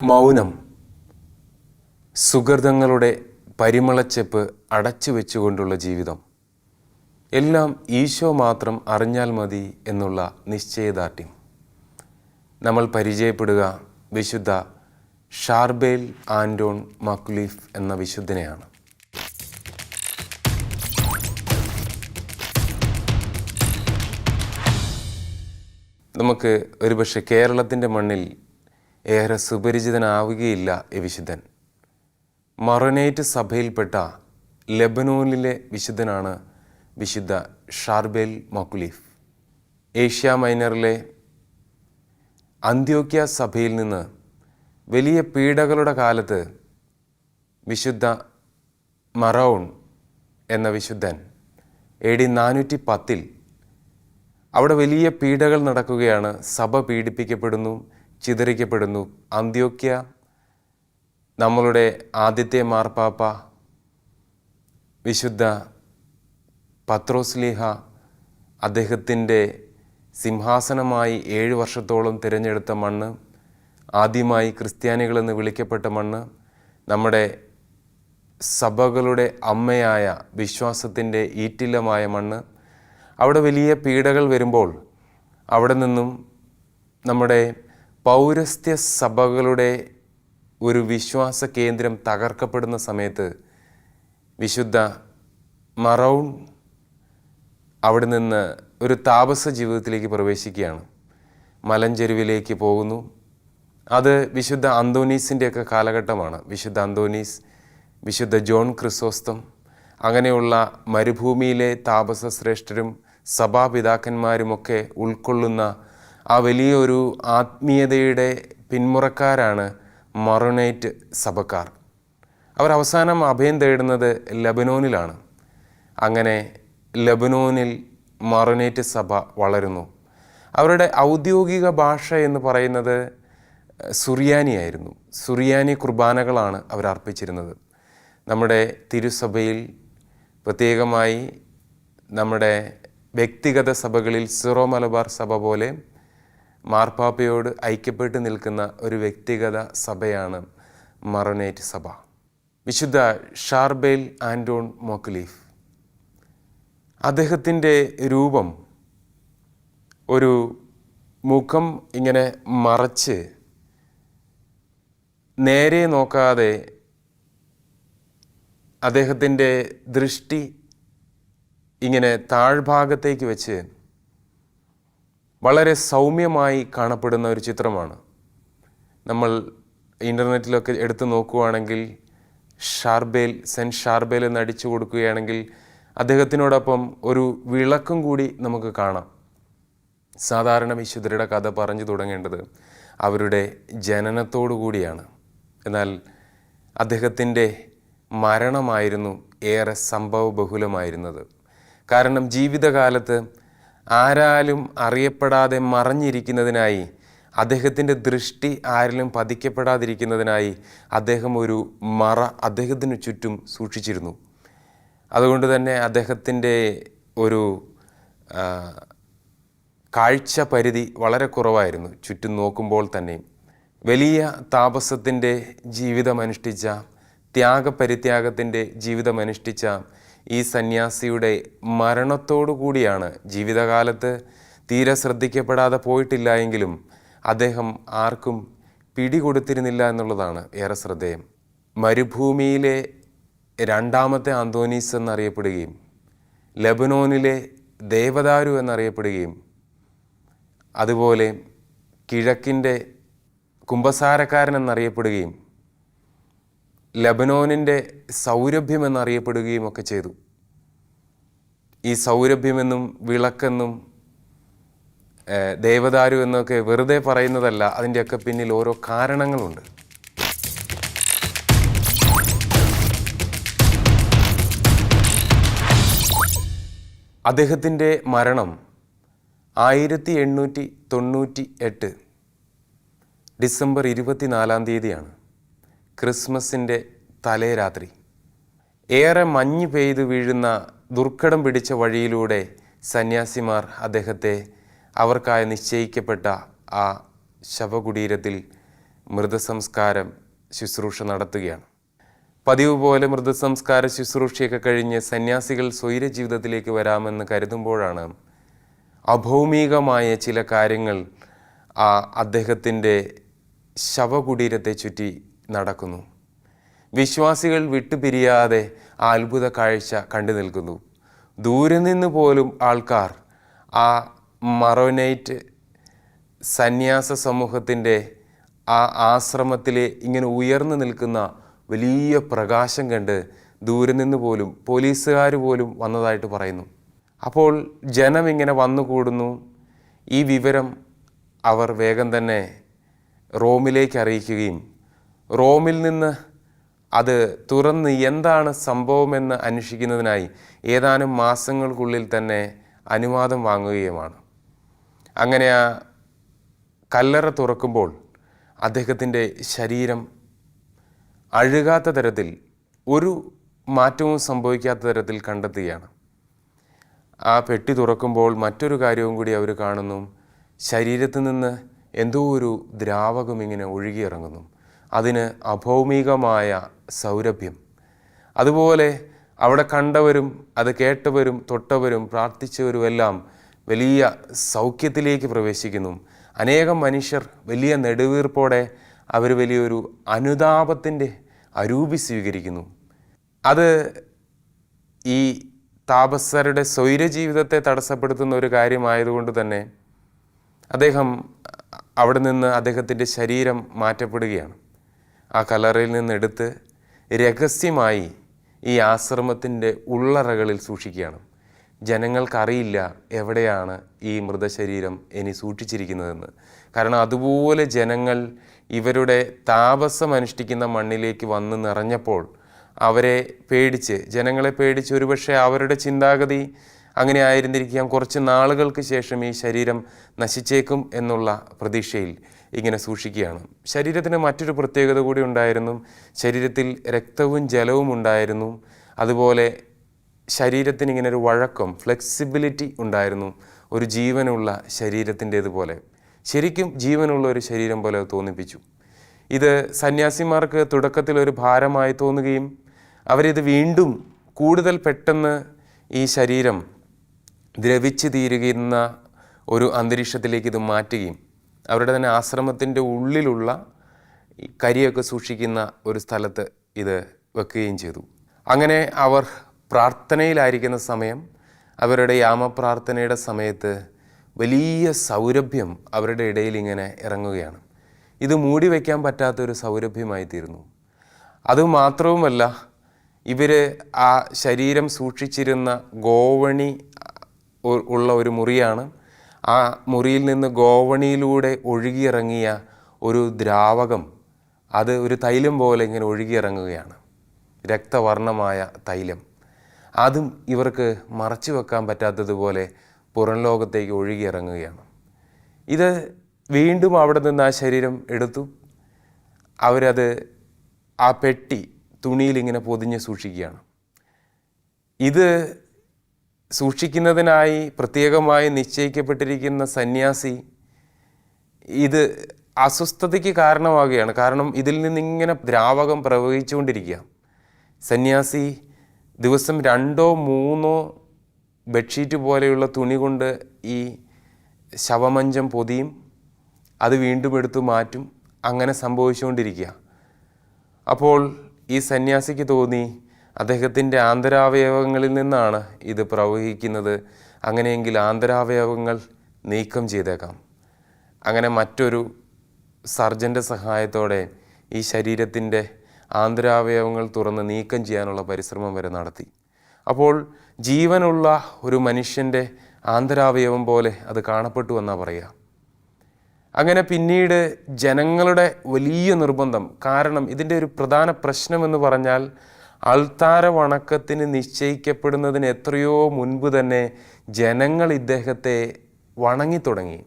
മൗനം, സുഗന്ധങ്ങളുടെ പരിമളച്ചെപ്പ് അടച്ചു വെച്ചുകൊണ്ടുള്ള ജീവിതം, എല്ലാം ഈശോ മാത്രം അറിഞ്ഞാൽ മതി എന്നുള്ള നിശ്ചയദാർഢ്യം. നമ്മൾ പരിചയപ്പെടുക വിശുദ്ധ ഷാർബേൽ ആൻഡോൺ മക്കുലീഫ് എന്ന വിശുദ്ധനെയാണ്. നമുക്ക് ഒരുപക്ഷെ കേരളത്തിൻ്റെ മണ്ണിൽ ഏറെ സുപരിചിതനാവുകയില്ല ഈ വിശുദ്ധൻ. മറനേറ്റ് സഭയിൽപ്പെട്ട ലെബനോനിലെ വിശുദ്ധനാണ് വിശുദ്ധ ഷാർബേൽ മക്കുലീഫ്. ഏഷ്യ മൈനറിലെ അന്ത്യോക്യ സഭയിൽ നിന്ന് വലിയ പീഡകളുടെ കാലത്ത് വിശുദ്ധ മറോൺ എന്ന വിശുദ്ധൻ AD 410 അവിടെ വലിയ പീഡകൾ നടക്കുകയാണ്. സഭ പീഡിപ്പിക്കപ്പെടുന്നു, ചിതറിക്കപ്പെടുന്നു. അന്ത്യോക്യ നമ്മളുടെ ആദ്യത്തെ മാർപ്പാപ്പ വിശുദ്ധ പത്രോസ്ലീഹ അദ്ദേഹത്തിൻ്റെ സിംഹാസനമായി 7 വർഷത്തോളം തിരഞ്ഞെടുത്ത മണ്ണ്, ആദ്യമായി ക്രിസ്ത്യാനികളെന്ന് വിളിക്കപ്പെട്ട മണ്ണ്, നമ്മുടെ സഭകളുടെ അമ്മയായ വിശ്വാസത്തിൻ്റെ ഈറ്റില്ലമായ മണ്ണ്. അവിടെ വലിയ പീഡകൾ വരുമ്പോൾ അവിടെ നിന്നും നമ്മുടെ പൗരസ്ത്യ സഭകളുടെ ഒരു വിശ്വാസ കേന്ദ്രം തകർക്കപ്പെടുന്ന സമയത്ത് വിശുദ്ധ മറോൺ അവിടെ നിന്ന് ഒരു താപസ ജീവിതത്തിലേക്ക് പ്രവേശിക്കുകയാണ്. മലഞ്ചെരുവിലേക്ക് പോകുന്നു. അത് വിശുദ്ധ അന്തോനീസിൻ്റെയൊക്കെ കാലഘട്ടമാണ്. വിശുദ്ധ അന്തോനീസ്, വിശുദ്ധ ജോൺ ക്രിസോസ്തം, അങ്ങനെയുള്ള മരുഭൂമിയിലെ താപസ ശ്രേഷ്ഠരും സഭാപിതാക്കന്മാരുമൊക്കെ ഉൾക്കൊള്ളുന്ന ആ വലിയൊരു ആത്മീയതയുടെ പിന്മുറക്കാരാണ് മറോനേറ്റ് സഭക്കാർ. അവർ അവസാനം അഭയം തേടുന്നത് ലെബനോനിലാണ്. അങ്ങനെ ലെബനോനിൽ മറോനേറ്റ് സഭ വളരുന്നു. അവരുടെ ഔദ്യോഗിക ഭാഷ എന്ന് പറയുന്നത് സുറിയാനിയായിരുന്നു. സുറിയാനി കുർബാനകളാണ് അവർ അർപ്പിച്ചിരുന്നത്. നമ്മുടെ തിരുസഭയിൽ, പ്രത്യേകമായി നമ്മുടെ വ്യക്തിഗത സഭകളിൽ സിറോ മലബാർ സഭ പോലെ മാർപ്പാപ്പയോട് ഐക്യപ്പെട്ട് നിൽക്കുന്ന ഒരു വ്യക്തിഗത സഭയാണ് മറോനേറ്റ് സഭ. വിശുദ്ധ ഷാർബേൽ ആൻഡോൺ മക്കുലീഫ്, അദ്ദേഹത്തിൻ്റെ രൂപം ഒരു മുഖം ഇങ്ങനെ മറച്ച് നേരെ നോക്കാതെ അദ്ദേഹത്തിൻ്റെ ദൃഷ്ടി ഇങ്ങനെ താഴ്ഭാഗത്തേക്ക് വെച്ച് വളരെ സൗമ്യമായി കാണപ്പെടുന്ന ഒരു ചിത്രമാണ്. നമ്മൾ ഇൻ്റർനെറ്റിലൊക്കെ എടുത്തു നോക്കുകയാണെങ്കിൽ ഷാർബേൽ, സെൻറ്റ് ഷാർബേൽ എന്ന് അടിച്ചു കൊടുക്കുകയാണെങ്കിൽ അദ്ദേഹത്തിനോടൊപ്പം ഒരു വിളക്കും കൂടി നമുക്ക് കാണാം. സാധാരണ വിശുദ്ധരുടെ കഥ പറഞ്ഞു തുടങ്ങേണ്ടത് അവരുടെ ജനനത്തോടു കൂടിയാണ്. എന്നാൽ അദ്ദേഹത്തിൻ്റെ മരണമായിരുന്നു ഏറെ സംഭവബഹുലമായിരുന്നത്. കാരണം ജീവിതകാലത്ത് ആരാലും അറിയപ്പെടാതെ മറഞ്ഞിരിക്കുന്നതിനായി, അദ്ദേഹത്തിൻ്റെ ദൃഷ്ടി ആരിലും പതിക്കപ്പെടാതിരിക്കുന്നതിനായി അദ്ദേഹം ഒരു മറ അദ്ദേഹത്തിന് ചുറ്റും സൂക്ഷിച്ചിരുന്നു. അതുകൊണ്ട് തന്നെ അദ്ദേഹത്തിൻ്റെ ഒരു കാഴ്ച പരിധി വളരെ കുറവായിരുന്നു. ചുറ്റും നോക്കുമ്പോൾ തന്നെ വലിയ താപസത്തിൻ്റെ ജീവിതമനുഷ്ഠിച്ച, ത്യാഗപരിത്യാഗത്തിൻ്റെ ജീവിതമനുഷ്ഠിച്ച ഈ സന്യാസിയുടെ മരണത്തോടു കൂടിയാണ്, ജീവിതകാലത്ത് തീരെ ശ്രദ്ധിക്കപ്പെടാതെ പോയിട്ടില്ല എങ്കിലും അദ്ദേഹം ആർക്കും പിടികൊടുത്തിരുന്നില്ല എന്നുള്ളതാണ് ഏറെ ശ്രദ്ധേയം. മരുഭൂമിയിലെ രണ്ടാമത്തെ അന്തോനീസ് എന്നറിയപ്പെടുകയും ലെബനോനിലെ ദേവദാരു എന്നറിയപ്പെടുകയും അതുപോലെ കിഴക്കിൻ്റെ കുമ്പസാരക്കാരൻ എന്നറിയപ്പെടുകയും ലെബനോനിൻ്റെ സൗരഭ്യം എന്നറിയപ്പെടുകയും ഒക്കെ ചെയ്തു. ഈ സൗരഭ്യമെന്നും വിളക്കെന്നും ദേവദാരു എന്നൊക്കെ വെറുതെ പറയുന്നതല്ല, അതിൻ്റെയൊക്കെ പിന്നിൽ ഓരോ കാരണങ്ങളുണ്ട്. അദ്ദേഹത്തിൻ്റെ മരണം 1898 ഡിസംബർ 24 ക്രിസ്മസിൻ്റെ തലേ രാത്രി. ഏറെ മഞ്ഞ് പെയ്തു വീഴുന്ന ദുർഘടം പിടിച്ച വഴിയിലൂടെ സന്യാസിമാർ അദ്ദേഹത്തെ അവർക്കായി നിശ്ചയിക്കപ്പെട്ട ആ ശവകുടീരത്തിൽ മൃതസംസ്കാരം ശുശ്രൂഷ നടത്തുകയാണ്. പതിവ് പോലെ മൃതസംസ്കാര ശുശ്രൂഷയൊക്കെ കഴിഞ്ഞ് സന്യാസികൾ സ്വൈര ജീവിതത്തിലേക്ക് വരാമെന്ന് കരുതുമ്പോഴാണ് അഭൗമികമായ ചില കാര്യങ്ങൾ അദ്ദേഹത്തിൻ്റെ ശവകുടീരത്തെ ചുറ്റി നടക്കുന്നു. വിശ്വാസികൾ വിട്ടുപിരിയാതെ ആ അത്ഭുത കാഴ്ച കണ്ടു നിൽക്കുന്നു. ദൂരെ നിന്ന് പോലും ആൾക്കാർ ആ മറോനൈറ്റ് സന്യാസ സമൂഹത്തിൻ്റെ ആ ആശ്രമത്തിലെ ഇങ്ങനെ ഉയർന്നു നിൽക്കുന്ന വലിയ പ്രകാശം കണ്ട് ദൂരെ നിന്ന് പോലും പോലീസുകാർ പോലും വന്നതായിട്ട് പറയുന്നു. അപ്പോൾ ജനം ഇങ്ങനെ വന്നുകൂടുന്നു. ഈ വിവരം അവർ വേഗം തന്നെ റോമിലേക്ക് അറിയിക്കുകയും റോമിൽ നിന്ന് അത് തുറന്ന് എന്താണ് സംഭവമെന്ന് അന്വേഷിക്കുന്നതിനായി ഏതാനും മാസങ്ങൾക്കുള്ളിൽ തന്നെ അനുവാദം വാങ്ങുകയുമാണ്. അങ്ങനെ ആ കല്ലറ തുറക്കുമ്പോൾ അദ്ദേഹത്തിൻ്റെ ശരീരം അഴുകാത്ത തരത്തിൽ, ഒരു മാറ്റവും സംഭവിക്കാത്ത തരത്തിൽ കണ്ടെത്തുകയാണ്. ആ പെട്ടി തുറക്കുമ്പോൾ മറ്റൊരു കാര്യവും കൂടി അവർ കാണുന്നു. ശരീരത്തിൽ നിന്ന് എന്തോ ഒരു ദ്രാവകം ഇങ്ങനെ ഒഴുകിയിറങ്ങുന്നു. അതിന് അഭൗമികമായ സൗരഭ്യം. അതുപോലെ അവിടെ കണ്ടവരും അത് കേട്ടവരും തൊട്ടവരും പ്രാർത്ഥിച്ചവരുമെല്ലാം വലിയ സൗഖ്യത്തിലേക്ക് പ്രവേശിക്കുന്നു. അനേകം മനുഷ്യർ വലിയ നെടുവീർപ്പോടെ അവർ വലിയൊരു അനുതാപത്തിൻ്റെ അരൂപി സ്വീകരിക്കുന്നു. അത് ഈ താപസരുടെ സ്വൈരജീവിതത്തെ തടസ്സപ്പെടുത്തുന്ന ഒരു കാര്യമായതുകൊണ്ട് തന്നെ അദ്ദേഹം അവിടെ നിന്ന് അദ്ദേഹത്തിൻ്റെ ശരീരം മാറ്റപ്പെടുകയാണ്. ആ കല്ലറയിൽ നിന്നെടുത്ത് രഹസ്യമായി ഈ ആശ്രമത്തിൻ്റെ ഉള്ളറകളിൽ സൂക്ഷിക്കുകയാണ്. ജനങ്ങൾക്കറിയില്ല എവിടെയാണ് ഈ മൃതശരീരം ഇനി സൂക്ഷിച്ചിരിക്കുന്നതെന്ന്. കാരണം അതുപോലെ ജനങ്ങൾ ഇവരുടെ താപസം അനുഷ്ഠിക്കുന്ന മണ്ണിലേക്ക് വന്ന് നിറഞ്ഞപ്പോൾ അവരെ പേടിച്ച്, ജനങ്ങളെ പേടിച്ച്, ഒരുപക്ഷെ അവരുടെ ചിന്താഗതി അങ്ങനെ ആയിരുന്നിരിക്കാം, കുറച്ച് നാളുകൾക്ക് ശേഷം ഈ ശരീരം നശിച്ചേക്കും എന്നുള്ള പ്രതീക്ഷയിൽ ഇങ്ങനെ സൂക്ഷിക്കുകയാണ്. ശരീരത്തിന് മറ്റൊരു പ്രത്യേകത കൂടി ഉണ്ടായിരുന്നു. ശരീരത്തിൽ രക്തവും ജലവും ഉണ്ടായിരുന്നു. അതുപോലെ ശരീരത്തിന് ഇങ്ങനെ ഒരു വഴക്കം, ഫ്ലെക്സിബിലിറ്റി ഉണ്ടായിരുന്നു. ഒരു ജീവനുള്ള ശരീരത്തിൻ്റേതുപോലെ, ശരിക്കും ജീവനുള്ള ഒരു ശരീരം പോലെ തോന്നിപ്പിച്ചു. ഇത് സന്യാസിമാർക്ക് തുടക്കത്തിൽ ഒരു ഭാരമായി തോന്നുകയും അവരിത് വീണ്ടും കൂടുതൽ പെട്ടെന്ന് ഈ ശരീരം ദ്രവിച്ച് തീരുന്ന ഒരു അന്തരീക്ഷത്തിലേക്ക് ഇത് മാറ്റുകയും അവരുടെ തന്നെ ആശ്രമത്തിൻ്റെ ഉള്ളിലുള്ള കരിയൊക്കെ സൂക്ഷിക്കുന്ന ഒരു സ്ഥലത്ത് ഇത് വെക്കുകയും ചെയ്തു. അങ്ങനെ അവർ പ്രാർത്ഥനയിലായിരിക്കുന്ന സമയം, അവരുടെ യാമപ്രാർത്ഥനയുടെ സമയത്ത് വലിയ സൗരഭ്യം അവരുടെ ഇടയിൽ ഇങ്ങനെ ഇറങ്ങുകയാണ്. ഇത് മൂടി വയ്ക്കാൻ പറ്റാത്തൊരു സൗരഭ്യമായി തീരുന്നു. അതുമാത്രവുമല്ല, ഇവർ ആ ശരീരം സൂക്ഷിച്ചിരുന്ന ഗോവണി ഉള്ള ഒരു മുറിയാണ്. ആ മുറിയിൽ നിന്ന് ഗോവണിയിലൂടെ ഒഴുകിയിറങ്ങിയ ഒരു ദ്രാവകം, അത് ഒരു തൈലം പോലെ ഇങ്ങനെ ഒഴുകിയിറങ്ങുകയാണ്. രക്തവർണ്ണമായ തൈലം. അതും ഇവർക്ക് മറച്ചു വെക്കാൻ പറ്റാത്തതുപോലെ പുറം ലോകത്തേക്ക് ഒഴുകിയിറങ്ങുകയാണ്. ഇത് വീണ്ടും അവിടെ നിന്ന് ആ ശരീരം എടുത്തു. അവരത് ആ പെട്ടി തുണിയിലിങ്ങനെ പൊതിഞ്ഞ് സൂക്ഷിക്കുകയാണ്. ഇത് സൂക്ഷിക്കുന്നതിനായി പ്രത്യേകമായി നിശ്ചയിക്കപ്പെട്ടിരിക്കുന്ന സന്യാസി ഇത് അസ്വസ്ഥതയ്ക്ക് കാരണമാകുകയാണ്. കാരണം ഇതിൽ നിന്നിങ്ങനെ ദ്രാവകം പ്രവഹിച്ചുകൊണ്ടിരിക്കുക. സന്യാസി ദിവസം 2 or 3 ബെഡ്ഷീറ്റ് പോലെയുള്ള തുണി കൊണ്ട് ഈ ശവമഞ്ചം പൊതിയും, അത് വീണ്ടും എടുത്തു മാറ്റും. അങ്ങനെ സംഭവിച്ചുകൊണ്ടിരിക്കുക. അപ്പോൾ ഈ സന്യാസിക്ക് തോന്നി അദ്ദേഹത്തിൻ്റെ ആന്തരാവയവങ്ങളിൽ നിന്നാണ് ഇത് പ്രവഹിക്കുന്നത്. അങ്ങനെയെങ്കിൽ ആന്തരാവയവങ്ങൾ നീക്കം ചെയ്തേക്കാം. അങ്ങനെ മറ്റൊരു സർജൻ്റെ സഹായത്തോടെ ഈ ശരീരത്തിൻ്റെ ആന്തരാവയവങ്ങൾ തുറന്ന് നീക്കം ചെയ്യാനുള്ള പരിശ്രമം വരെ നടത്തി. അപ്പോൾ ജീവനുള്ള ഒരു മനുഷ്യൻ്റെ ആന്തരാവയവം പോലെ അത് കാണപ്പെട്ടു എന്നാണ് പറയുക. അങ്ങനെ പിന്നീട് ജനങ്ങളുടെ വലിയ നിർബന്ധം, കാരണം ഇതിൻ്റെ ഒരു പ്രധാന പ്രശ്നമെന്ന് പറഞ്ഞാൽ അൾത്താര വണക്കത്തിന് നിശ്ചയിക്കപ്പെടുന്നതിന് എത്രയോ മുൻപ് തന്നെ ജനങ്ങൾ ഇദ്ദേഹത്തെ വണങ്ങിത്തുടങ്ങി.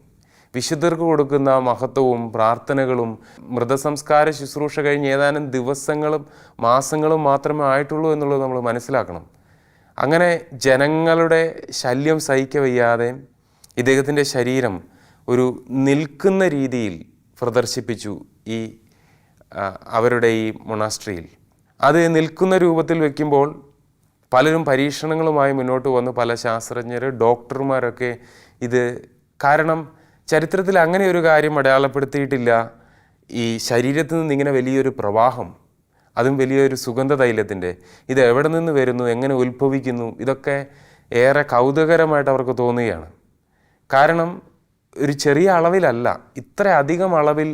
വിശുദ്ധർക്ക് കൊടുക്കുന്ന മഹത്വവും പ്രാർത്ഥനകളും മൃതസംസ്കാര ശുശ്രൂഷ കഴിഞ്ഞ് ഏതാനും ദിവസങ്ങളും മാസങ്ങളും മാത്രമേ ആയിട്ടുള്ളൂ എന്നുള്ളത് നമ്മൾ മനസ്സിലാക്കണം. അങ്ങനെ ജനങ്ങളുടെ ശല്യം സഹിക്കവയ്യാതെ ഇദ്ദേഹത്തിൻ്റെ ശരീരം ഒരു നിൽക്കുന്ന രീതിയിൽ പ്രദർശിപ്പിച്ചു ഈ അവരുടെ ഈ മൊണാസ്ട്രിയിൽ. അത് നിൽക്കുന്ന രൂപത്തിൽ വയ്ക്കുമ്പോൾ പലരും പരീക്ഷണങ്ങളുമായി മുന്നോട്ട് വന്ന് പല ശാസ്ത്രജ്ഞർ, ഡോക്ടർമാരൊക്കെ ഇത്, കാരണം ചരിത്രത്തിൽ അങ്ങനെ ഒരു കാര്യം അടയാളപ്പെടുത്തിയിട്ടില്ല. ഈ ശരീരത്തിൽ നിന്ന് ഇങ്ങനെ വലിയൊരു പ്രവാഹം, അതും വലിയൊരു സുഗന്ധ തൈലത്തിൻ്റെ, ഇത് എവിടെ നിന്ന് വരുന്നു, എങ്ങനെ ഉത്ഭവിക്കുന്നു, ഇതൊക്കെ ഏറെ കൗതുകകരമായിട്ട് അവർക്ക് തോന്നുകയാണ്. കാരണം ഒരു ചെറിയ അളവിലല്ല, ഇത്ര അധികം അളവിൽ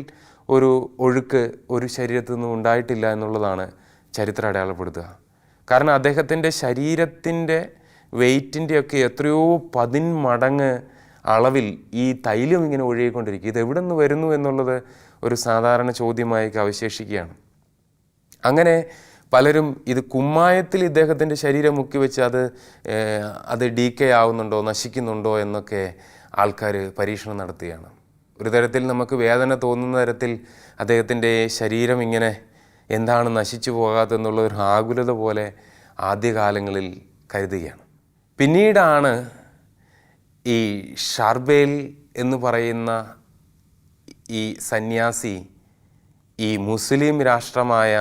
ഒരു ഒഴുക്ക് ഒരു ശരീരത്തിൽ നിന്നും ഉണ്ടായിട്ടില്ല എന്നുള്ളതാണ് ചരിത്രം അടയാളപ്പെടുത്തുക. കാരണം അദ്ദേഹത്തിൻ്റെ ശരീരത്തിൻ്റെ വെയ്റ്റിൻ്റെയൊക്കെ എത്രയോ 10 മടങ്ങ് അളവിൽ ഈ തൈലം ഇങ്ങനെ ഒഴുകിക്കൊണ്ടിരിക്കും. ഇത് എവിടെ നിന്ന് വരുന്നു എന്നുള്ളത് ഒരു സാധാരണ ചോദ്യമായി അവശേഷിക്കുകയാണ്. അങ്ങനെ പലരും ഇത് കുമ്മായത്തിൽ ഇദ്ദേഹത്തിൻ്റെ ശരീരം മുക്കി വെച്ച് അത് ഡീക്കേ ആവുന്നുണ്ടോ, നശിക്കുന്നുണ്ടോ എന്നൊക്കെ ആൾക്കാർ പരീക്ഷണം നടത്തുകയാണ്. ഒരു തരത്തിൽ നമുക്ക് വേദന തോന്നുന്ന തരത്തിൽ അദ്ദേഹത്തിൻ്റെ ശരീരം ഇങ്ങനെ എന്താണ് നശിച്ചു പോകാത്തെന്നുള്ള ഒരു ആകുലത പോലെ ആദ്യകാലങ്ങളിൽ കരുതുകയാണ്. പിന്നീടാണ് ഈ ഷാർബേൽ എന്ന് പറയുന്ന ഈ സന്യാസി ഈ മുസ്ലിം രാഷ്ട്രമായ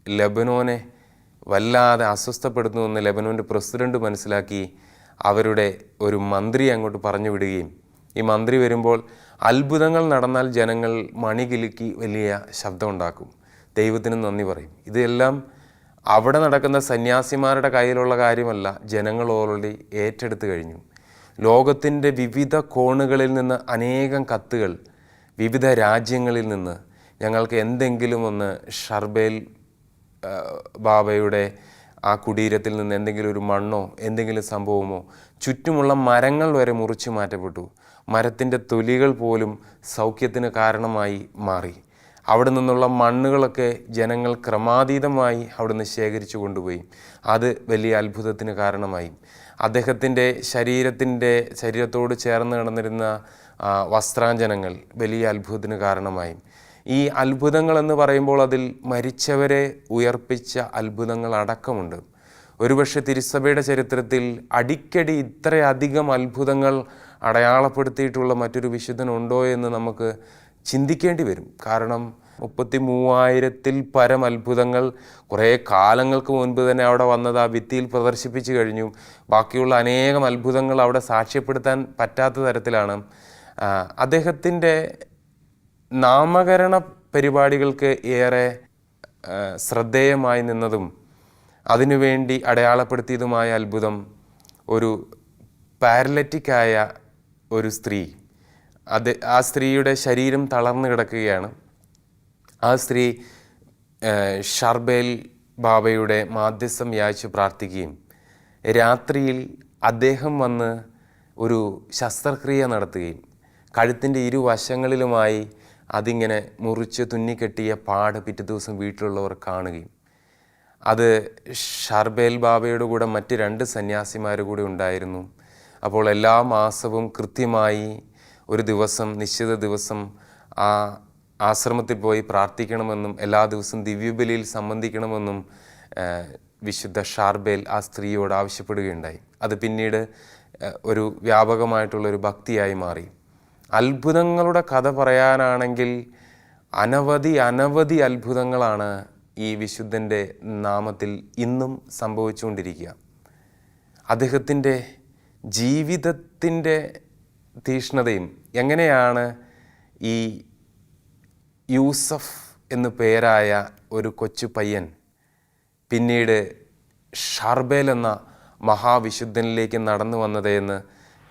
ലെബനോനെ വല്ലാതെ അസ്വസ്ഥപ്പെടുത്തുന്നുവെന്ന് ലെബനോൻ്റെ പ്രസിഡന്റ് മനസ്സിലാക്കി അവരുടെ ഒരു മന്ത്രി അങ്ങോട്ട് പറഞ്ഞു വിടുകയും, ഈ മന്ത്രി വരുമ്പോൾ അത്ഭുതങ്ങൾ നടന്നാൽ ജനങ്ങൾ മണികിലുക്കി വലിയ ശബ്ദമുണ്ടാക്കും, ദൈവത്തിന് നന്ദി പറയും. ഇതെല്ലാം അവിടെ നടക്കുന്ന സന്യാസിമാരുടെ കയ്യിലുള്ള കാര്യമല്ല, ജനങ്ങൾ ഓൾറെഡി ഏറ്റെടുത്തു കഴിഞ്ഞു. ലോകത്തിൻ്റെ വിവിധ കോണുകളിൽ നിന്ന് അനേകം കത്തുകൾ, വിവിധ രാജ്യങ്ങളിൽ നിന്ന് ഞങ്ങൾക്ക് എന്തെങ്കിലും ഒന്ന് ഷർബേൽ ബാബയുടെ ആ കുടീരത്തിൽ നിന്ന് എന്തെങ്കിലും ഒരു മണ്ണോ എന്തെങ്കിലും സംഭവമോ, ചുറ്റുമുള്ള മരങ്ങൾ വരെ മുറിച്ചു മാറ്റപ്പെട്ടു. മരത്തിൻ്റെ തൊലികൾ പോലും സൗഖ്യത്തിന് കാരണമായി മാറി. അവിടെ നിന്നുള്ള മണ്ണുകളൊക്കെ ജനങ്ങൾ ക്രമാതീതമായി അവിടുന്ന് ശേഖരിച്ചു കൊണ്ടുപോയി. അത് വലിയ അത്ഭുതത്തിന് കാരണമായി. അദ്ദേഹത്തിൻ്റെ ശരീരത്തോട് ചേർന്ന് കിടന്നിരുന്ന വസ്ത്രാഞ്ജനങ്ങൾ വലിയ അത്ഭുതത്തിന് കാരണമായി. ഈ അത്ഭുതങ്ങളെന്ന് പറയുമ്പോൾ അതിൽ മരിച്ചവരെ ഉയർപ്പിച്ച അത്ഭുതങ്ങൾ അടക്കമുണ്ട്. ഒരുപക്ഷെ തിരുസഭയുടെ ചരിത്രത്തിൽ അടിക്കടി ഇത്രയധികം അത്ഭുതങ്ങൾ അടയാളപ്പെടുത്തിയിട്ടുള്ള മറ്റൊരു വിശുദ്ധനുണ്ടോ എന്ന് നമുക്ക് ചിന്തിക്കേണ്ടി വരും. കാരണം 33,000-ൽ പരം അത്ഭുതങ്ങൾ കുറേ കാലങ്ങൾക്ക് മുൻപ് തന്നെ അവിടെ വന്നത് ആ ഭിത്തിയിൽ പ്രദർശിപ്പിച്ചു കഴിഞ്ഞു. ബാക്കിയുള്ള അനേകം അത്ഭുതങ്ങൾ അവിടെ സാക്ഷ്യപ്പെടുത്താൻ പറ്റാത്ത തരത്തിലാണ്. അദ്ദേഹത്തിൻ്റെ നാമകരണ പരിപാടികൾക്ക് ഏറെ ശ്രദ്ധേയമായി നിന്നതും അതിനുവേണ്ടി അടയാളപ്പെടുത്തിയതുമായ അത്ഭുതം, ഒരു പാരലറ്റിക്കായ ഒരു സ്ത്രീ, ആ സ്ത്രീയുടെ ശരീരം തളർന്നു കിടക്കുകയാണ്. ആ സ്ത്രീ ഷർബേൽ ബാബയുടെ മാധ്യസ്ഥം യാചിച്ച് പ്രാർത്ഥിക്കുകയും രാത്രിയിൽ അദ്ദേഹം വന്ന് ഒരു ശസ്ത്രക്രിയ നടത്തുകയും കഴുത്തിൻ്റെ ഇരുവശങ്ങളിലുമായി അതിങ്ങനെ മുറിച്ച് തുന്നിക്കെട്ടിയ പാട് പിറ്റേ ദിവസം വീട്ടിലുള്ളവർ കാണുകയും, അത് ഷർബേൽ ബാബയുടെ കൂടെ മറ്റ് 2 സന്യാസിമാർ കൂടെ ഉണ്ടായിരുന്നു. അപ്പോൾ എല്ലാ മാസവും കൃത്യമായി ഒരു ദിവസം, നിശ്ചിത ദിവസം ആ ആശ്രമത്തിൽ പോയി പ്രാർത്ഥിക്കണമെന്നും എല്ലാ ദിവസവും ദിവ്യബലിയിൽ സംബന്ധിക്കണമെന്നും വിശുദ്ധ ഷാർബേൽ ആ സ്ത്രീയോട് ആവശ്യപ്പെടുകയുണ്ടായി. അത് പിന്നീട് ഒരു വ്യാപകമായിട്ടുള്ളൊരു ഭക്തിയായി മാറി. അത്ഭുതങ്ങളുടെ കഥ പറയാനാണെങ്കിൽ അനവധി അത്ഭുതങ്ങളാണ് ഈ വിശുദ്ധൻ്റെ നാമത്തിൽ ഇന്നും സംഭവിച്ചുകൊണ്ടിരിക്കുക. അദ്ദേഹത്തിൻ്റെ ജീവിതത്തിൻ്റെ തീഷ്ണതയും, എങ്ങനെയാണ് ഈ യൂസഫ് എന്നു പേരായ ഒരു കൊച്ചു പയ്യൻ പിന്നീട് ഷാർബേൽ എന്ന മഹാവിശുദ്ധനിലേക്ക് നടന്നു വന്നതെന്ന്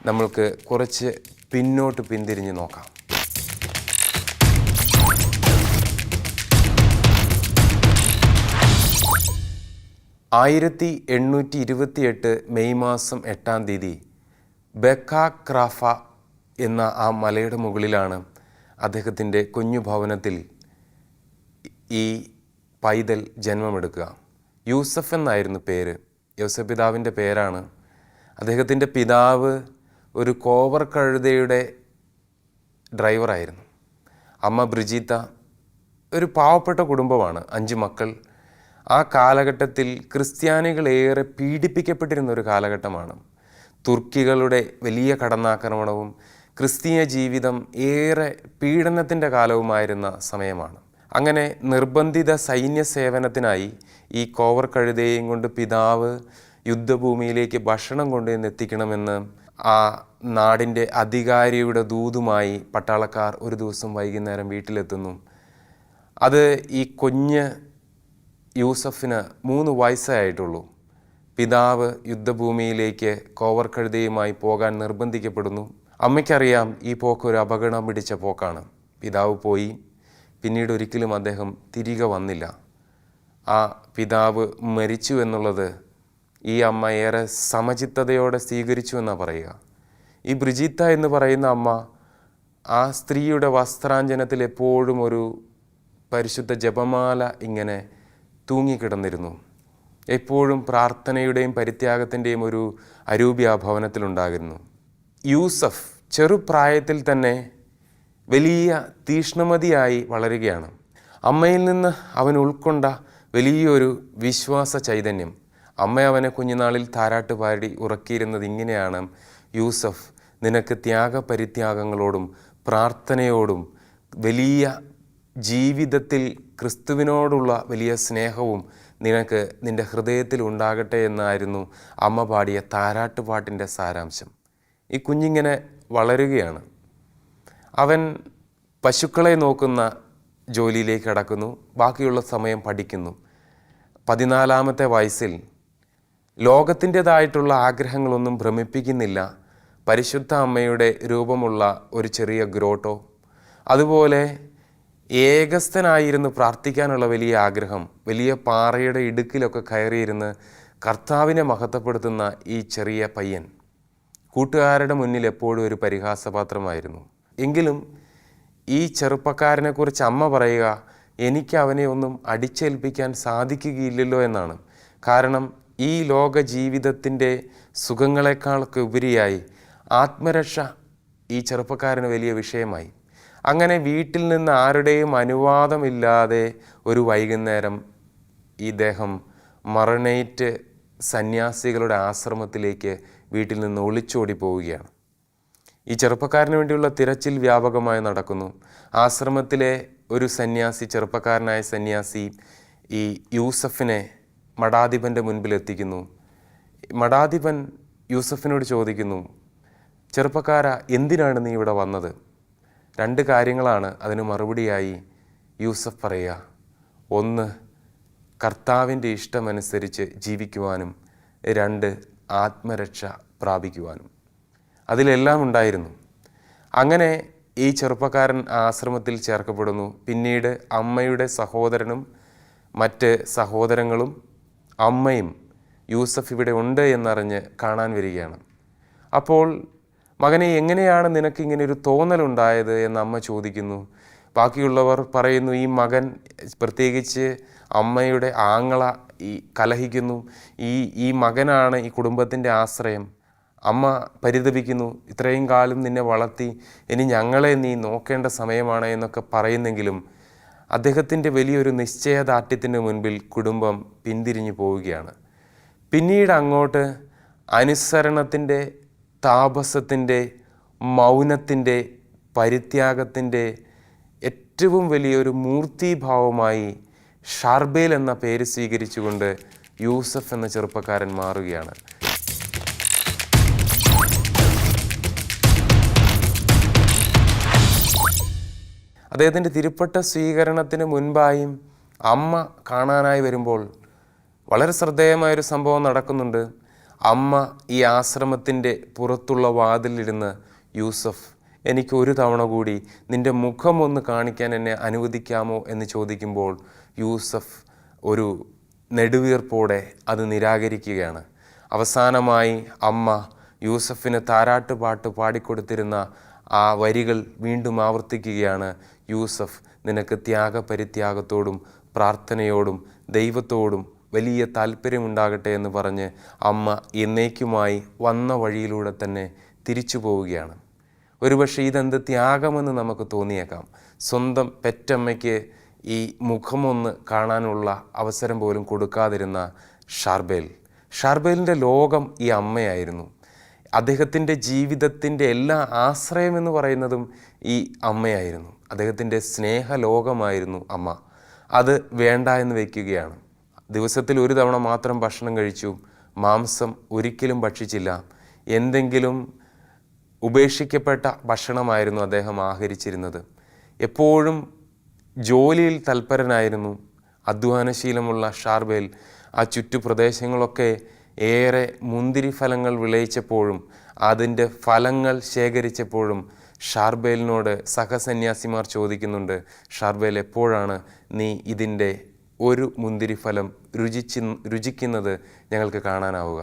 നമ്മൾക്ക് കുറച്ച് പിന്തിരിഞ്ഞ് നോക്കാം. 1828 മെയ് മാസം 8-ാം തീയതി ബെക്കാക്രാഫ എന്ന ആ മലയുടെ മുകളിലാണ് അദ്ദേഹത്തിൻ്റെ കുഞ്ഞു ഭവനത്തിൽ ഈ പൈതൽ ജന്മമെടുക്കുക. യൂസഫ് എന്നായിരുന്നു പേര്. യൂസഫ് പിതാവിൻ്റെ പേരാണ്. അദ്ദേഹത്തിൻ്റെ പിതാവ് ഒരു കോവർ കഴുതയുടെ ഡ്രൈവറായിരുന്നു. അമ്മ ബ്രിജീത്ത. ഒരു പാവപ്പെട്ട കുടുംബമാണ്, 5 മക്കൾ. ആ കാലഘട്ടത്തിൽ ക്രിസ്ത്യാനികൾ ഏറെ പീഡിപ്പിക്കപ്പെട്ടിരുന്ന ഒരു കാലഘട്ടമാണ്. തുർക്കികളുടെ വലിയ കടന്നാക്രമണവും ക്രിസ്തീയ ജീവിതം ഏറെ പീഡനത്തിൻ്റെ കാലവുമായിരുന്ന സമയമാണ്. അങ്ങനെ നിർബന്ധിത സൈന്യ സേവനത്തിനായി ഈ കോവർ കഴുതയെയും കൊണ്ട് പിതാവ് യുദ്ധഭൂമിയിലേക്ക് ഭക്ഷണം കൊണ്ടുവന്ന് എത്തിക്കണമെന്ന് ആ നാടിൻ്റെ അധികാരിയുടെ ദൂതുമായി പട്ടാളക്കാർ ഒരു ദിവസം വൈകുന്നേരം വീട്ടിലെത്തുന്നു. അത് ഈ കുഞ്ഞ് യൂസഫിന് 3 വയസ്സായിട്ടുള്ളൂ. പിതാവ് യുദ്ധഭൂമിയിലേക്ക് കോവർ കഴുതയുമായി പോകാൻ നിർബന്ധിക്കപ്പെടുന്നു. അമ്മയ്ക്കറിയാം ഈ പോക്ക് ഒരു അപകടം പിടിച്ച പോക്കാണ്. പിതാവ് പോയി. പിന്നീട് ഒരിക്കലും അദ്ദേഹം തിരികെ വന്നില്ല. ആ പിതാവ് മരിച്ചു എന്നുള്ളത് ഈ അമ്മ ഏറെ സമചിത്തതയോടെ സ്വീകരിച്ചു എന്നാണ് പറയുക. ഈ ബ്രിജിത്ത എന്ന് പറയുന്ന അമ്മ ആ സ്ത്രീയുടെ വസ്ത്രാഞ്ജനത്തിൽ എപ്പോഴും ഒരു പരിശുദ്ധ ജപമാല ഇങ്ങനെ തൂങ്ങിക്കിടന്നിരുന്നു. എപ്പോഴും പ്രാർത്ഥനയുടെയും പരിത്യാഗത്തിൻ്റെയും ഒരു അരൂപി ആ ഭവനത്തിലുണ്ടായിരുന്നു. യൂസഫ് ചെറുപ്രായത്തിൽ തന്നെ വലിയ തീഷ്ണമതിയായി വളരുകയാണ്. അമ്മയിൽ നിന്ന് അവൻ ഉൾക്കൊണ്ട വലിയൊരു വിശ്വാസ ചൈതന്യം. അമ്മ അവനെ കുഞ്ഞുനാളിൽ താരാട്ട് പാടി ഉറക്കിയിരുന്നത് ഇങ്ങനെയാണ്: യൂസഫ്, നിനക്ക് ത്യാഗപരിത്യാഗങ്ങളോടും പ്രാർത്ഥനയോടും വലിയ ജീവിതത്തിൽ ക്രിസ്തുവിനോടുള്ള വലിയ സ്നേഹവും നിനക്ക് നിൻ്റെ ഹൃദയത്തിൽ ഉണ്ടാകട്ടെ എന്നായിരുന്നു അമ്മ പാടിയ താരാട്ടുപാട്ടിൻ്റെ സാരാംശം. ഈ കുഞ്ഞിങ്ങനെ വളരുകയാണ്. അവൻ പശുക്കളെ നോക്കുന്ന ജോലിയിലേക്ക് കടക്കുന്നു. ബാക്കിയുള്ള സമയം പഠിക്കുന്നു. 14-ാമത്തെ വയസ്സിൽ ലോകത്തിൻ്റെതായിട്ടുള്ള ആഗ്രഹങ്ങളൊന്നും ഭ്രമിപ്പിക്കുന്നില്ല. പരിശുദ്ധ അമ്മയുടെ രൂപമുള്ള ഒരു ചെറിയ ഗ്രോട്ടോ, അതുപോലെ ഏകസ്ഥനായിരുന്നു പ്രാർത്ഥിക്കാനുള്ള വലിയ ആഗ്രഹം, വലിയ പാറയുടെ ഇടുക്കിലൊക്കെ കയറിയിരുന്ന് കർത്താവിനെ മഹത്വപ്പെടുത്തുന്ന ഈ ചെറിയ പയ്യൻ കൂട്ടുകാരുടെ മുന്നിൽ എപ്പോഴും ഒരു പരിഹാസപാത്രമായിരുന്നു. എങ്കിലും ഈ ചെറുപ്പക്കാരനെക്കുറിച്ച് അമ്മ പറയുക, എനിക്ക് അവനെ ഒന്നും അടിച്ചേൽപ്പിക്കാൻ സാധിക്കുകയില്ലല്ലോ എന്നാണ്. കാരണം ഈ ലോക ജീവിതത്തിൻ്റെ സുഖങ്ങളെക്കാളൊക്കെ ഉപരിയായി ആത്മരക്ഷ ഈ ചെറുപ്പക്കാരന് വലിയ വിഷയമായി. അങ്ങനെ വീട്ടിൽ നിന്ന് ആരുടെയും അനുവാദമില്ലാതെ ഒരു വൈകുന്നേരം ഇദ്ദേഹം മറണേറ്റ് സന്യാസികളുടെ ആശ്രമത്തിലേക്ക് വീട്ടിൽ നിന്ന് ഒളിച്ചോടി പോവുകയാണ്. ഈ ചെറുപ്പക്കാരന് വേണ്ടിയുള്ള തിരച്ചിൽ വ്യാപകമായി നടക്കുന്നു. ആശ്രമത്തിലെ ഒരു സന്യാസി, ചെറുപ്പക്കാരനായ സന്യാസി, ഈ യൂസഫിനെ മഠാധിപൻ്റെ മുൻപിൽ എത്തിക്കുന്നു. മഠാധിപൻ യൂസഫിനോട് ചോദിക്കുന്നു, ചെറുപ്പക്കാര, എന്തിനാണ് നീ ഇവിടെ വന്നത്? 2 കാര്യങ്ങളാണ് അതിന് മറുപടിയായി യൂസഫ് പറയുക. 1, കർത്താവിൻ്റെ ഇഷ്ടമനുസരിച്ച് ജീവിക്കുവാനും, 2, ആത്മരക്ഷ പ്രാപിക്കുവാനും. അതിലെല്ലാം ഉണ്ടായിരുന്നു. അങ്ങനെ ഈ ചെറുപ്പക്കാരൻ ആശ്രമത്തിൽ ചേർക്കപ്പെടുന്നു. പിന്നീട് അമ്മയുടെ സഹോദരനും മറ്റ് സഹോദരങ്ങളും അമ്മയും യൂസഫ് ഇവിടെ ഉണ്ട് എന്നറിഞ്ഞ് കാണാൻ വരികയാണ്. അപ്പോൾ മകനെ, എങ്ങനെയാണ് നിനക്കിങ്ങനെ ഒരു തോന്നലുണ്ടായത് എന്ന് അമ്മ ചോദിക്കുന്നു. ബാക്കിയുള്ളവർ പറയുന്നു, ഈ മകൻ, പ്രത്യേകിച്ച് അമ്മയുടെ ആങ്ങള ഈ കലഹിക്കുന്നു. ഈ മകനാണ് ഈ കുടുംബത്തിൻ്റെ ആശ്രയം. അമ്മ പരിതപിക്കുന്നു, ഇത്രയും കാലം നിന്നെ വളർത്തി, ഇനി ഞങ്ങളെ നീ നോക്കേണ്ട സമയമാണ് എന്നൊക്കെ പറയുന്നെങ്കിലും അദ്ദേഹത്തിൻ്റെ വലിയൊരു നിശ്ചയദാർഢ്യത്തിന് മുൻപിൽ കുടുംബം പിന്തിരിഞ്ഞു പോവുകയാണ്. പിന്നീട് അങ്ങോട്ട് അനുസരണത്തിൻ്റെ, താപസത്തിൻ്റെ, മൗനത്തിൻ്റെ, പരിത്യാഗത്തിൻ്റെ ഏറ്റവും വലിയൊരു മൂർത്തീഭാവമായി ഷാർബേൽ എന്ന പേര് സ്വീകരിച്ചുകൊണ്ട് യൂസഫ് എന്ന ചെറുപ്പക്കാരൻ മാറുകയാണ്. അദ്ദേഹത്തിൻ്റെ തിരുപ്പട്ട സ്വീകരണത്തിന് മുൻപായും അമ്മ കാണാനായി വരുമ്പോൾ വളരെ ശ്രദ്ധേയമായൊരു സംഭവം നടക്കുന്നുണ്ട്. അമ്മ ഈ ആശ്രമത്തിൻ്റെ പുറത്തുള്ള വാതിലിരുന്ന്, യൂസഫ്, എനിക്ക് ഒരു തവണ കൂടി നിൻ്റെ മുഖം ഒന്ന് കാണിക്കാൻ എന്നെ അനുവദിക്കാമോ എന്ന് ചോദിക്കുമ്പോൾ യൂസഫ് ഒരു നെടുവീർപ്പോടെ അത് നിരാകരിക്കുകയാണ്. അവസാനമായി അമ്മ യൂസഫിന് താരാട്ടുപാട്ട് പാടിക്കൊടുത്തിരുന്ന ആ വരികൾ വീണ്ടും ആവർത്തിക്കുകയാണ്: യൂസഫ്, നിനക്ക് ത്യാഗപരിത്യാഗത്തോടും പ്രാർത്ഥനയോടും ദൈവത്തോടും വലിയ താല്പര്യമുണ്ടാകട്ടെ എന്ന് പറഞ്ഞ് അമ്മ എന്നേക്കുമായി വന്ന വഴിയിലൂടെ തന്നെ തിരിച്ചു പോവുകയാണ്. ഒരുപക്ഷെ ഇതെന്ത് ത്യാഗമെന്ന് നമുക്ക് തോന്നിയേക്കാം. സ്വന്തം പെറ്റമ്മയ്ക്ക് ഈ മുഖമൊന്ന് കാണാനുള്ള അവസരം പോലും കൊടുക്കാതിരുന്ന ഷാർബേലിൻ്റെ ലോകം ഈ അമ്മയായിരുന്നു. അദ്ദേഹത്തിൻ്റെ ജീവിതത്തിൻ്റെ എല്ലാ ആശ്രയമെന്ന് പറയുന്നതും ഈ അമ്മയായിരുന്നു. അദ്ദേഹത്തിൻ്റെ സ്നേഹലോകമായിരുന്നു അമ്മ. അത് വേണ്ട എന്ന് വയ്ക്കുകയാണ്. ദിവസത്തിൽ ഒരു തവണ മാത്രം ഭക്ഷണം കഴിച്ചു. മാംസം ഒരിക്കലും ഭക്ഷിച്ചില്ല. എന്തെങ്കിലും ഉപേക്ഷിക്കപ്പെട്ട ഭക്ഷണമായിരുന്നു അദ്ദേഹം ആഹരിച്ചിരുന്നത്. എപ്പോഴും ജോലിയിൽ തൽപരനായിരുന്നു. അധ്വാനശീലമുള്ള ഷാർബേൽ ആ ചുറ്റുപ്രദേശങ്ങളൊക്കെ ഏറെ മുന്തിരി ഫലങ്ങൾ വിളയിച്ചപ്പോഴും അതിൻ്റെ ഫലങ്ങൾ ശേഖരിച്ചപ്പോഴും ഷാർബേലിനോട് സഹസന്യാസിമാർ ചോദിക്കുന്നുണ്ട്, ഷാർബേൽ, എപ്പോഴാണ് നീ ഇതിൻ്റെ ഒരു മുന്തിരിഫലം രുചിക്കുന്നത് ഞങ്ങൾക്ക് കാണാനാവുക?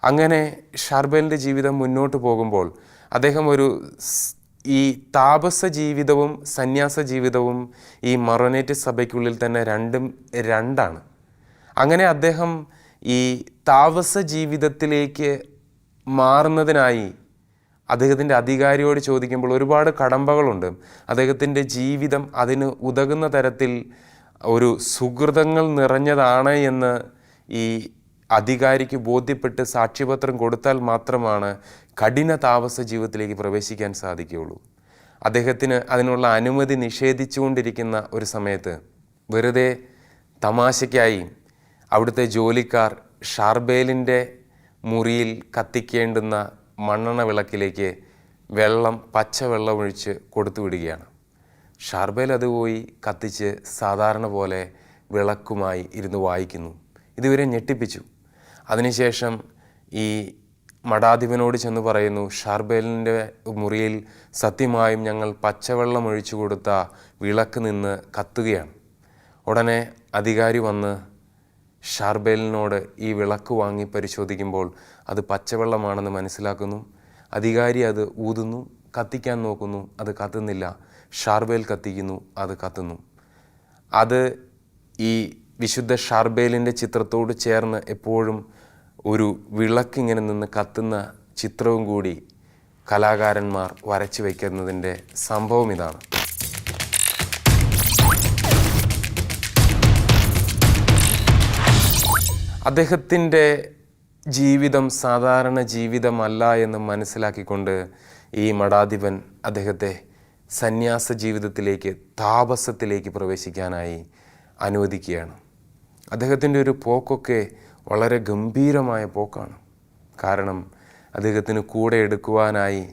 അങ്ങനെ ഷാർബേലിൻ്റെ ജീവിതം മുന്നോട്ട് പോകുമ്പോൾ അദ്ദേഹം ഈ താപസ ജീവിതവും സന്യാസ ജീവിതവും ഈ മറോനേറ്റ് സഭയ്ക്കുള്ളിൽ തന്നെ രണ്ടാണ്. അങ്ങനെ അദ്ദേഹം ഈ താപസ ജീവിതത്തിലേക്ക് മാറുന്നതിനായി അദ്ദേഹത്തിൻ്റെ അധികാരിയോട് ചോദിക്കുമ്പോൾ ഒരുപാട് കടമ്പകളുണ്ട്. അദ്ദേഹത്തിൻ്റെ ജീവിതം അതിന് ഉതകുന്ന തരത്തിൽ ഒരു സുഹൃതങ്ങൾ നിറഞ്ഞതാണ് എന്ന് ഈ അധികാരിക്ക് ബോധ്യപ്പെട്ട് സാക്ഷ്യപത്രം കൊടുത്താൽ മാത്രമാണ് കഠിന താപസ ജീവിതത്തിലേക്ക് പ്രവേശിക്കാൻ സാധിക്കുകയുള്ളൂ. അദ്ദേഹത്തിന് അതിനുള്ള അനുമതി നിഷേധിച്ചുകൊണ്ടിരിക്കുന്ന ഒരു സമയത്ത് വെറുതെ തമാശയ്ക്കായി അവിടുത്തെ ജോലിക്കാർ ഷാർബേലിൻ്റെ മുറിയിൽ കത്തിക്കേണ്ടുന്ന മണ്ണെണ്ണ വിളക്കിലേക്ക് പച്ചവെള്ളം ഒഴിച്ച് കൊടുത്തു വിടുകയാണ്. ഷാർബേൽ അത് പോയി കത്തിച്ച് സാധാരണ പോലെ വിളക്കുമായി ഇരുന്ന് വായിക്കുന്നു. ഇതുവരെ ഞെട്ടിപ്പിച്ചു. അതിനുശേഷം ഈ മഠാധിപനോട് ചെന്ന് പറയുന്നു, ഷാർബേലിൻ്റെ മുറിയിൽ സത്യമായും ഞങ്ങൾ പച്ചവെള്ളം ഒഴിച്ചു കൊടുത്ത വിളക്ക് നിന്ന് കത്തുകയാണ്. ഉടനെ അധികാരി വന്ന് ഷാർബേലിനോട് ഈ വിളക്ക് വാങ്ങി പരിശോധിക്കുമ്പോൾ അത് പച്ചവെള്ളമാണെന്ന് മനസ്സിലാക്കുന്നു. അധികാരി അത് ഊതുന്നു, കത്തിക്കാൻ നോക്കുന്നു, അത് കത്തുന്നില്ല. ഷാർബേൽ കത്തിക്കുന്നു, അത് കത്തുന്നു. അത് ഈ വിശുദ്ധ ഷാർബേലിൻ്റെ ചിത്രത്തോട് ചേർന്ന് എപ്പോഴും ഒരു വിളക്കിങ്ങനെ നിന്ന് കത്തുന്ന ചിത്രവും കൂടി കലാകാരന്മാർ വരച്ചു വയ്ക്കുന്നതിൻ്റെ സംഭവം ഇതാണ്. അദ്ദേഹത്തിൻ്റെ ജീവിതം സാധാരണ ജീവിതമല്ല എന്ന് മനസ്സിലാക്കിക്കൊണ്ട് ഈ മഠാധിപൻ അദ്ദേഹത്തെ സന്യാസ ജീവിതത്തിലേക്ക്, താപസത്തിലേക്ക് പ്രവേശിക്കാനായി അനുവദിക്കുകയാണ്. അദ്ദേഹത്തിൻ്റെ ഒരു പോക്കൊക്കെ വളരെ ഗംഭീരമായ പോക്കാണ്. കാരണം അദ്ദേഹത്തിന് കൂടെ എടുക്കുവാനായി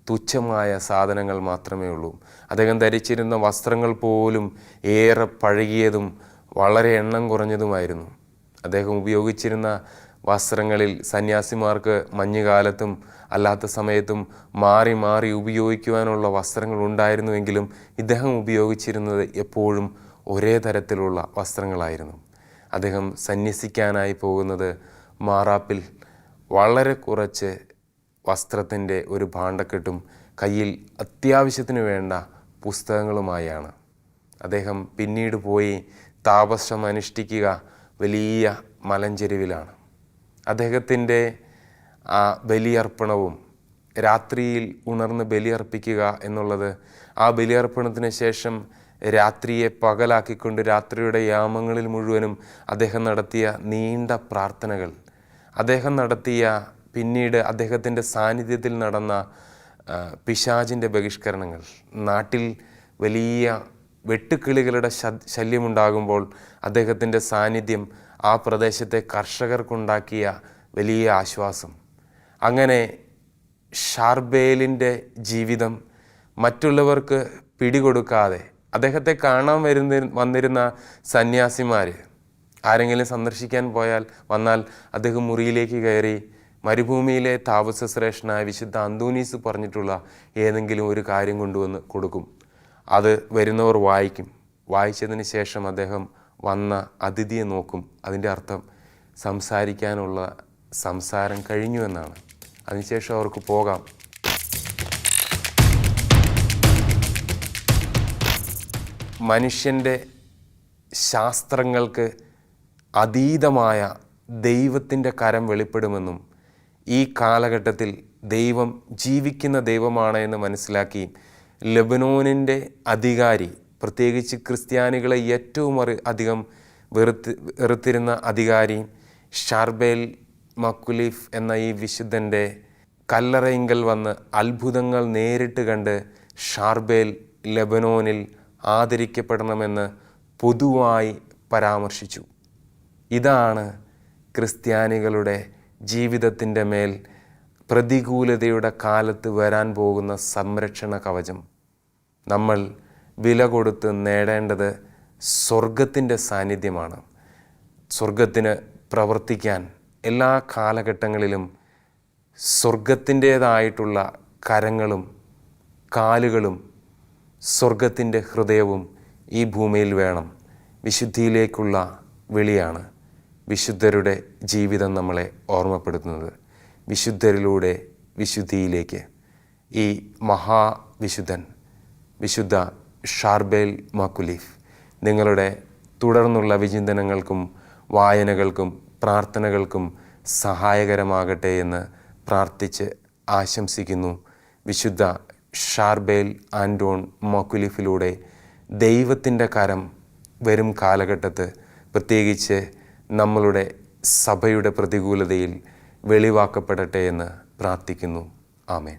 തുച്ഛമായ സാധനങ്ങൾ മാത്രമേ ഉള്ളൂ. അദ്ദേഹം ധരിച്ചിരുന്ന വസ്ത്രങ്ങൾ പോലും ഏറെ പഴകിയതും വളരെ എണ്ണം കുറഞ്ഞതുമായിരുന്നു. അദ്ദേഹം ഉപയോഗിച്ചിരുന്ന വസ്ത്രങ്ങളിൽ സന്യാസിമാർക്ക് മഞ്ഞുകാലത്തും അല്ലാത്ത സമയത്തും മാറി മാറി ഉപയോഗിക്കുവാനുള്ള വസ്ത്രങ്ങൾ ഉണ്ടായിരുന്നുവെങ്കിലും ഇദ്ദേഹം ഉപയോഗിച്ചിരുന്നത് എപ്പോഴും ഒരേ തരത്തിലുള്ള വസ്ത്രങ്ങളായിരുന്നു. അദ്ദേഹം സന്യസിക്കാനായി പോകുന്നത് മാറാപ്പിൽ വളരെ കുറച്ച് വസ്ത്രത്തിൻ്റെ ഒരു ഭാണ്ഡക്കെട്ടും കയ്യിൽ അത്യാവശ്യത്തിന് വേണ്ട പുസ്തകങ്ങളുമായാണ്. അദ്ദേഹം പിന്നീട് പോയി താപസം അനുഷ്ഠിക്കുക വലിയ മലഞ്ചെരുവിലാണ്. അദ്ദേഹത്തിൻ്റെ ആ ബലിയർപ്പണവും രാത്രിയിൽ ഉണർന്ന് ബലിയർപ്പിക്കുക എന്നുള്ളത്, ആ ബലിയർപ്പണത്തിന് ശേഷം രാത്രിയെ പകലാക്കിക്കൊണ്ട് രാത്രിയുടെ യാമങ്ങളിൽ മുഴുവനും അദ്ദേഹം നടത്തിയ നീണ്ട പ്രാർത്ഥനകൾ, അദ്ദേഹം നടത്തിയ പിന്നീട് അദ്ദേഹത്തിൻ്റെ സാന്നിധ്യത്തിൽ നടന്ന പിശാചിൻ്റെ ബഹിഷ്കരണങ്ങൾ, നാട്ടിൽ വലിയ വെട്ടുക്കിളികളുടെ ശല്യമുണ്ടാകുമ്പോൾ അദ്ദേഹത്തിൻ്റെ സാന്നിധ്യം ആ പ്രദേശത്തെ കർഷകർക്കുണ്ടാക്കിയ വലിയ ആശ്വാസം. അങ്ങനെ ഷാർബേലിൻ്റെ ജീവിതം മറ്റുള്ളവർക്ക് പിടികൊടുക്കാതെ അദ്ദേഹത്തെ കാണാൻ വന്നിരുന്ന സന്യാസിമാർ ആരെങ്കിലും സന്ദർശിക്കാൻ വന്നാൽ അദ്ദേഹം മുറിയിലേക്ക് കയറി മരുഭൂമിയിലെ താപസശ്രേഷ്ഠനായ വിശുദ്ധ അന്തോനീസ് പറഞ്ഞിട്ടുള്ള ഏതെങ്കിലും ഒരു കാര്യം കൊണ്ടുവന്ന് കൊടുക്കും. അത് വരുന്നവർ വായിക്കും. വായിച്ചതിന് ശേഷം അദ്ദേഹം വന്ന അതിഥിയെ നോക്കും. അതിൻ്റെ അർത്ഥം സംസാരിക്കാനുള്ള സംസാരം കഴിഞ്ഞു എന്നാണ്. അതിനുശേഷം അവർക്ക് പോകാം. മനുഷ്യൻ്റെ ശാസ്ത്രങ്ങൾക്ക് അതീതമായ ദൈവത്തിൻ്റെ കരം വെളിപ്പെടുമെന്നും ഈ കാലഘട്ടത്തിൽ ദൈവം ജീവിക്കുന്ന ദൈവമാണ് എന്ന് മനസ്സിലാക്കി ലെബനോനിൻ്റെ അധികാരി, പ്രത്യേകിച്ച് ക്രിസ്ത്യാനികളെ ഏറ്റവും അധികം വെറുത്തിരുന്ന അധികാരി ഷാർബേൽ മക്കുലീഫ് എന്ന ഈ വിശുദ്ധൻ്റെ കല്ലറയിങ്കൽ വന്ന് അത്ഭുതങ്ങൾ നേരിട്ട് കണ്ട് ഷാർബേൽ ലെബനോനിൽ ആദരിക്കപ്പെടണമെന്ന് പൊതുവായി പരാമർശിച്ചു. ഇതാണ് ക്രിസ്ത്യാനികളുടെ ജീവിതത്തിൻ്റെ മേൽ പ്രതികൂലതയുടെ കാലത്ത് വരാൻ പോകുന്ന സംരക്ഷണ കവചം. നമ്മൾ വില കൊടുത്ത് നേടേണ്ടത് സ്വർഗത്തിൻ്റെ സാന്നിധ്യമാണ്. സ്വർഗത്തിന് പ്രവർത്തിക്കാൻ എല്ലാ കാലഘട്ടങ്ങളിലും സ്വർഗത്തിൻ്റേതായിട്ടുള്ള കരങ്ങളും കാലുകളും സ്വർഗത്തിൻ്റെ ഹൃദയവും ഈ ഭൂമിയിൽ വേണം. വിശുദ്ധിയിലേക്കുള്ള വിളിയാണ് വിശുദ്ധരുടെ ജീവിതം നമ്മളെ ഓർമ്മപ്പെടുത്തുന്നത്. വിശുദ്ധരിലൂടെ വിശുദ്ധിയിലേക്ക്. ഈ മഹാവിശുദ്ധൻ വിശുദ്ധ ഷാർബേൽ മാക്കുലീഫ് നിങ്ങളുടെ തുടർന്നുള്ള വിചിന്തനങ്ങൾക്കും വായനകൾക്കും പ്രാർത്ഥനകൾക്കും സഹായകരമാകട്ടെ എന്ന് പ്രാർത്ഥിച്ച് ആശംസിക്കുന്നു. വിശുദ്ധ ഷാർബേൽ ആൻഡോൺ മാക്കുലീഫിലൂടെ ദൈവത്തിൻ്റെ കരം വരും കാലഘട്ടത്ത് പ്രത്യേകിച്ച് നമ്മളുടെ സഭയുടെ പ്രതികൂലതയിൽ വെളിവാക്കപ്പെടട്ടെ എന്ന് പ്രാർത്ഥിക്കുന്നു. ആമേൻ.